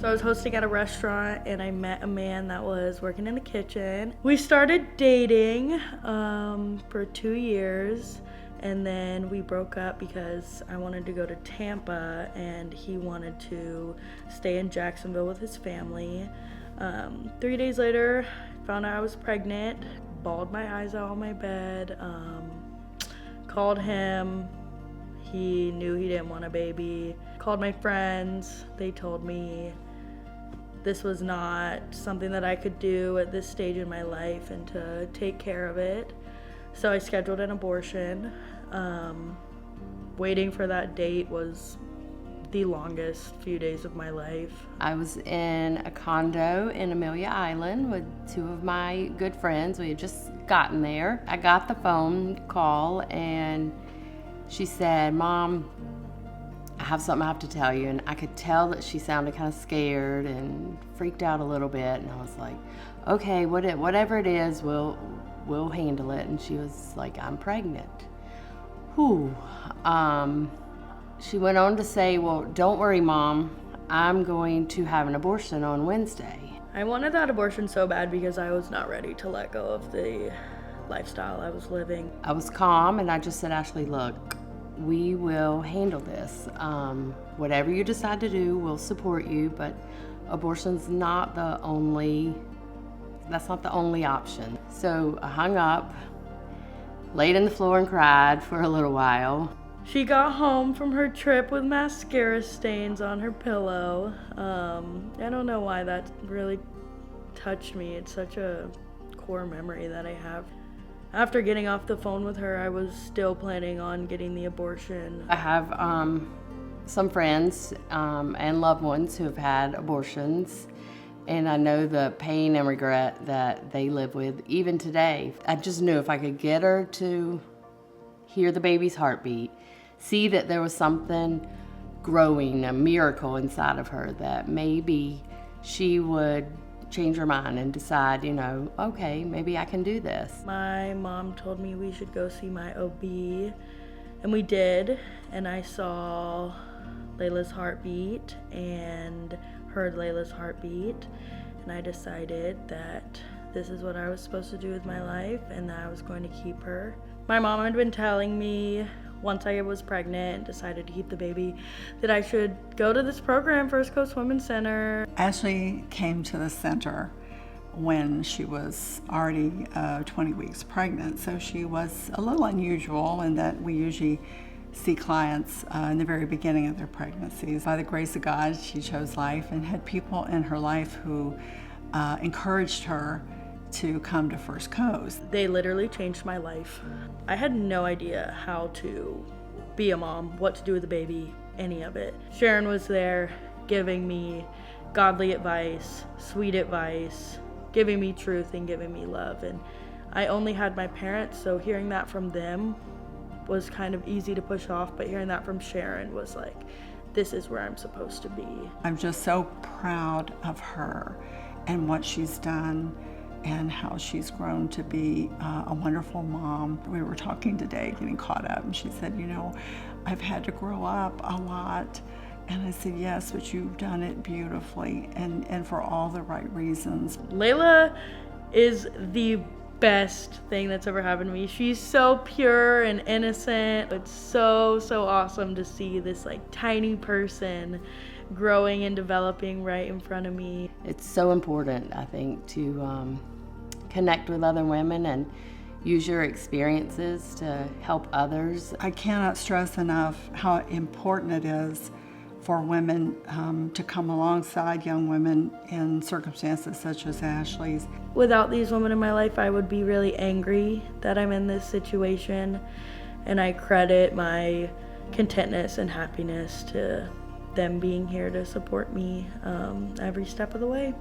So I was hosting at a restaurant and I met a man that was working in the kitchen. We started dating for 2 years, and then we broke up because I wanted to go to Tampa and he wanted to stay in Jacksonville with his family. 3 days later, found out I was pregnant, bawled my eyes out on my bed, called him. He knew he didn't want a baby. Called my friends. They told me this was not something that I could do at this stage in my life and to take care of it. So I scheduled an abortion. Waiting for that date was the longest few days of my life. I was in a condo in Amelia Island with 2 of my good friends. We had just gotten there. I got the phone call and she said, "Mom, I have something I have to tell you." And I could tell that she sounded kind of scared and freaked out a little bit. And I was like, "Okay, whatever it is, we'll handle it." And she was like, "I'm pregnant." Whew. She went on to say, "Well, don't worry, Mom. I'm going to have an abortion on Wednesday." I wanted that abortion so bad because I was not ready to let go of the lifestyle I was living. I was calm and I just said, "Ashley, look, we will handle this. Whatever you decide to do, we'll support you, but abortion's not the only option." So I hung up, laid on the floor and cried for a little while. She got home from her trip with mascara stains on her pillow. I don't know why that really touched me. It's such a core memory that I have. After getting off the phone with her, I was still planning on getting the abortion. I have some friends and loved ones who have had abortions, and I know the pain and regret that they live with even today. I just knew if I could get her to hear the baby's heartbeat, see that there was something growing, a miracle inside of her, that maybe she would change her mind and decide, okay, maybe I can do this. My mom told me we should go see my OB, and we did, and I saw Layla's heartbeat and heard Layla's heartbeat, and I decided that this is what I was supposed to do with my life and that I was going to keep her. My mom had been telling me once I was pregnant and decided to keep the baby that I should go to this program, First Coast Women's Center. Ashley came to the center when she was already 20 weeks pregnant, so she was a little unusual in that we usually see clients in the very beginning of their pregnancies. By the grace of God, she chose life and had people in her life who encouraged her to come to First Coast. They literally changed my life. I had no idea how to be a mom, what to do with the baby, any of it. Sharon was there giving me godly advice, sweet advice, giving me truth and giving me love. And I only had my parents, so hearing that from them was kind of easy to push off, but hearing that from Sharon was like, this is where I'm supposed to be. I'm just so proud of her and what she's done and how she's grown to be a wonderful mom. We were talking today, getting caught up, and she said, I've had to grow up a lot. And I said, yes, but you've done it beautifully and for all the right reasons. Layla is the best thing that's ever happened to me. She's so pure and innocent. It's so awesome to see this tiny person growing and developing right in front of me. It's so important, I think, to connect with other women and use your experiences to help others. I cannot stress enough how important it is for women to come alongside young women in circumstances such as Ashley's. Without these women in my life, I would be really angry that I'm in this situation, and I credit my contentness and happiness to them being here to support me every step of the way.